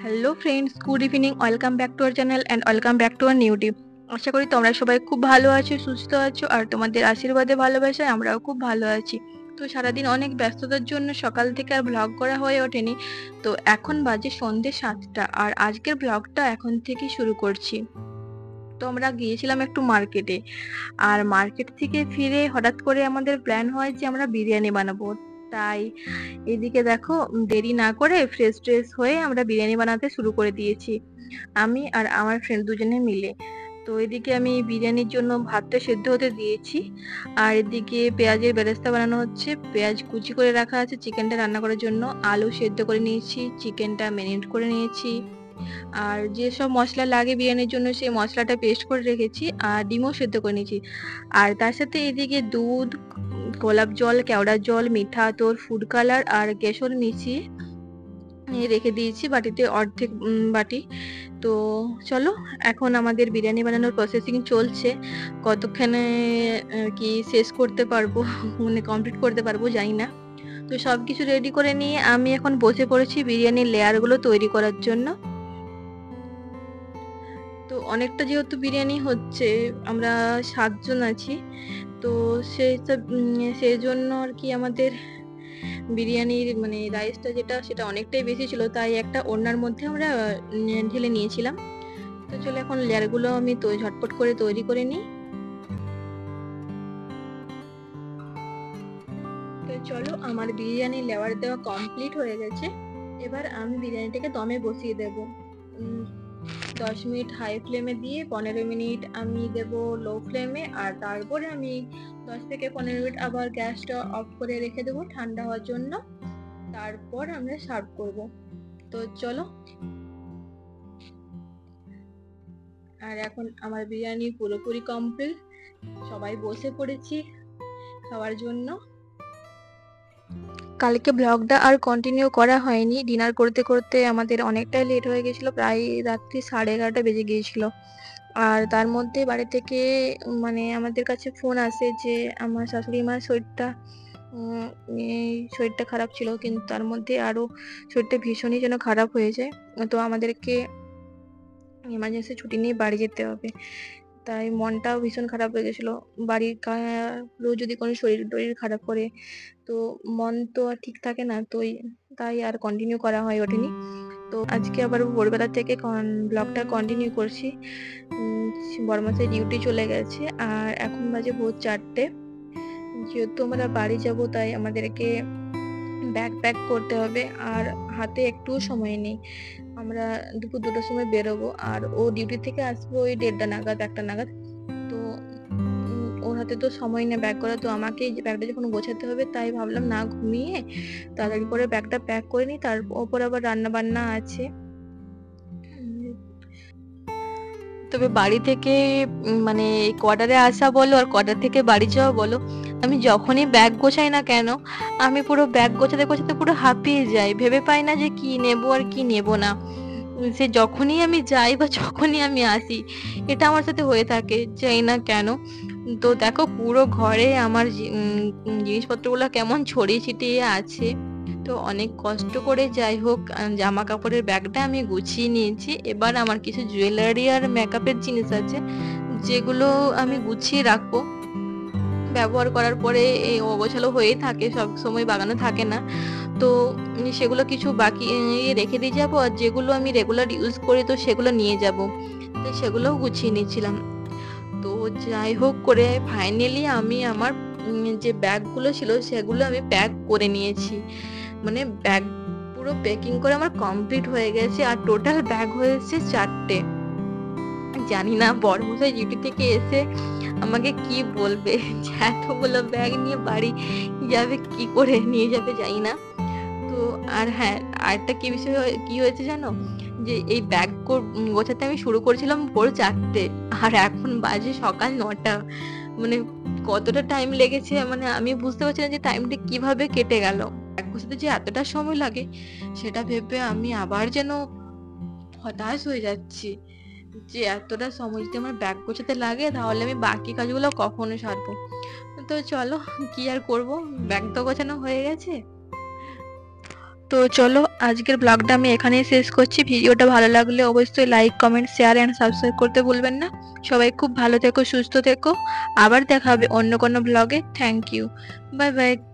Hello friends, good evening. Welcome back to our channel and welcome back to our new tip. আশা করি তোমরা সবাই খুব ভালো আছো, সুস্থ আছো, আর তোমাদের আশীর্বাদে ভালোবাসায় আমরাও খুব ভালো আছি। তো সারাদিন অনেক ব্যস্ততার জন্য সকাল থেকে আর ব্লগ করা হয়ে ওঠেনি। তো এখন বাজে সন্ধ্যে 7টা, আর আজকের ব্লগটা এখন থেকেই শুরু করছি। তো আমরা গিয়েছিলাম একটু মার্কেটে, আর মার্কেট থেকে ফিরে হঠাৎ করে আমাদের প্ল্যান হয় যে আমরা বিরিয়ানি বানাবো। তাই এদিকে দেখো, দেরি না করে ফ্রেশ ট্রেশ হয়ে আমরা বিরিয়ানি বানাতে শুরু করে দিয়েছি, আমি আর আমার ফ্রেন্ড দুজনে মিলে। তো এদিকে আমি বিরিয়ানির জন্য ভাতটা সেদ্ধ হতে দিয়েছি, আর এদিকে পেঁয়াজের বেরেস্তা বানানো হচ্ছে। পেঁয়াজ কুচি করে রাখা আছে চিকেনটা রান্না করার জন্য, আলু সেদ্ধ করে নিয়েছি, চিকেনটা ম্যারিনেট করে নিয়েছি, আর যেসব মশলা লাগে বিরিয়ানির জন্য সেই মশলাটা পেস্ট করে রেখেছি, আর ডিমও সেদ্ধ করে নিয়েছি। আর তার সাথে এদিকে দুধ, গোলাপ জল, কেওড়া জল, মিঠা আতর, ফুড কালার আর কেশর মিশিয়ে রেখে দিয়েছি বাটিতে, অর্ধেক বাটি। তো চলো, এখন আমাদের বিরিয়ানি বানানোর প্রসেসিং চলছে। কতক্ষণে কি শেষ করতে পারবো মানে কমপ্লিট করতে পারবো জানি না। তো সবকিছু রেডি করে নিয়ে আমি এখন বসে পড়েছি বিরিয়ানির লেয়ারগুলো তৈরি করার জন্য। তো অনেকটা যেহেতু বিরিয়ানি হচ্ছে, আমরা 7জন আছি, তো সেই জন্য আর কি আমাদের বিরিয়ানির মানে রাইসটা যেটা সেটা অনেকটাই বেশি ছিল, তাই একটা ওড়নার মধ্যে আমরা ঢেলে নিয়েছিলাম। তো চলো এখন লেয়ারগুলো আমি তো ঝটপট করে তৈরি করে নিই। তো চলো, আমার বিরিয়ানি লেয়ার দেওয়া কমপ্লিট হয়ে গেছে। এবার আমি বিরিয়ানিটাকে দমে বসিয়ে দেব। 10 মিনিট হাই ফ্লেমে দিয়ে 15 মিনিট আমি দেব লো ফ্লেমে, আর তারপরে আমি 10 থেকে 15 মিনিট আবার গ্যাসটা অফ করে রেখে দেবো ঠান্ডা হওয়ার জন্য। তারপর আমরা সার্ভ করব। তো চলো, আর এখন আমার বিরিয়ানি পুরোপুরি কমপ্লিট, সবাই বসে পড়েছি খাওয়ার জন্য। কালকে ব্লগটা আর কন্টিনিউ করা হয়নি, ডিনার করতে করতে আমাদের অনেকটাই লেট হয়ে গেছিল, প্রায় রাত্রি 11:30 বেজে গিয়েছিল। আর তার মধ্যে বাড়ি থেকে মানে আমাদের কাছে ফোন আসে যে আমার শাশুড়ি মার শরীরটা খারাপ ছিল, কিন্তু তার মধ্যে আরো শরীরটা ভীষণই যেন খারাপ হয়ে যায়। তো আমাদেরকে এমার্জেন্সি ছুটি নিয়ে বাড়ি যেতে হবে, তাই মনটাও ভীষণ খারাপ হয়ে গেছিলো। বাড়ির কারো যদি কোনো শরীর টরীর খারাপ করে, তো মন তো আর ঠিক থাকে না, তো তাই আর কন্টিনিউ করা হয়ে ওঠেনি। তো আজকে আবার ভোরবেলা থেকে ব্লগটা কন্টিনিউ করছি। বড়মশাই ডিউটি চলে গেছে, আর এখন বাজে ভোর 4টে। যেহেতু আমরা বাড়ি যাব, তাই আমাদেরকে ব্যাগ প্যাক করতে হবে, আর হাতে একটু সময় নেই। আমরা দুপুর 2টার সময় বেরোবো, আর ও ডিউটি থেকে আসবো ওই 1:30 নাগাদ, 1টা নাগাদ। তো ওর হাতে তো সময় নেই ব্যাগ করা, তো আমাকে ব্যাগটা যখন গোছাতে হবে, তাই ভাবলাম না ঘুমিয়ে তাড়াতাড়ি করে ব্যাগটা প্যাক করে নিই, তার ওপর আবার রান্না বান্না আছে। তবে বাড়ি থেকে মানে কোয়ার্টারে আসা বলো আর কোয়ার্টার থেকে বাড়ি যাওয়া বলো, আমি যখনই ব্যাগ গোছাই না কেন, আমি পুরো ব্যাগ গোছাতে গোছাতে পুরো হাঁপিয়ে যাই, ভেবে পাই না যে কি নেবো আর কি নেবো না। সে যখনই আমি যাই বা যখনই আমি আসি, এটা আমার সাথে হয়ে থাকে, জানি না কেন। তো দেখো, পুরো ঘরে আমার জিনিসপত্রগুলো কেমন ছড়িয়ে ছিটিয়ে আছে। তো অনেক কষ্ট করে যাই হোক জামা কাপড়ের ব্যাগটা আমি গুছিয়ে নিয়েছি। এবার আমার কিছু জুয়েলারি আর মেকআপের জিনিস আছে, যেগুলো আমি গুছিয়ে রাখবো। ব্যবহার করার পরে এই অগোছালো হয়েই থাকে, সব সময় বাগানো থাকে না। তো সেগুলো কিছু বাকি রেখে দিয়ে যাবো, আর যেগুলো আমি রেগুলার ইউজ করি তো সেগুলো নিয়ে যাব। তো সেগুলোও গুছিয়ে নিচ্ছিলাম। তো যাই হোক করে ফাইনালি আমি আমার যে ব্যাগগুলো ছিল সেগুলো আমি প্যাক করে নিয়েছি। মানে ব্যাগ পুরো প্যাকিং করে আমার কমপ্লিট হয়ে গেছে, আর টোটাল ব্যাগ হয়েছে 4টে। জানি না বড়মশাই ডিউটি থেকে এসে আমাকে কি বলবে, যে এতগুলো ব্যাগ নিয়ে বাড়ি যাবে, কি করে নিয়ে যাবে জানি না। তো আর হ্যাঁ, আরেকটা কি বিষয় কি হয়েছে জানো, যে এই ব্যাগ গোছাতে আমি শুরু করেছিলাম ভোর 4টে, আর এখন বাজে সকাল 9টা। মানে কতটা টাইম লেগেছে, মানে আমি বুঝতে পারছি না যে টাইমটা কিভাবে কেটে গেল। ব্যাগ গোছাতে যে এতটা সময় লাগে, সেটা ভেবে আমি আবার যেন হতাশ হয়ে যাচ্ছি, যে এতটা সময় যদি আমার ব্যাগ গোছাতে লাগে, তাহলে আমি বাকি কাজগুলো কখনো সারবো। তো চলো, কি আর করব, ব্যাগ তো গোছানো হয়ে গেছে। তো চলো আজকের ব্লগটা আমি এখানেই শেষ করছি। ভিডিওটা ভালো লাগলে অবশ্যই like, comment, share and subscribe করতে ভুলবেন না। সবাই খুব ভালো থেকো, সুস্থ থেকো। আবার দেখা হবে অন্য কোনো ব্লগে। Thank you. Bye by.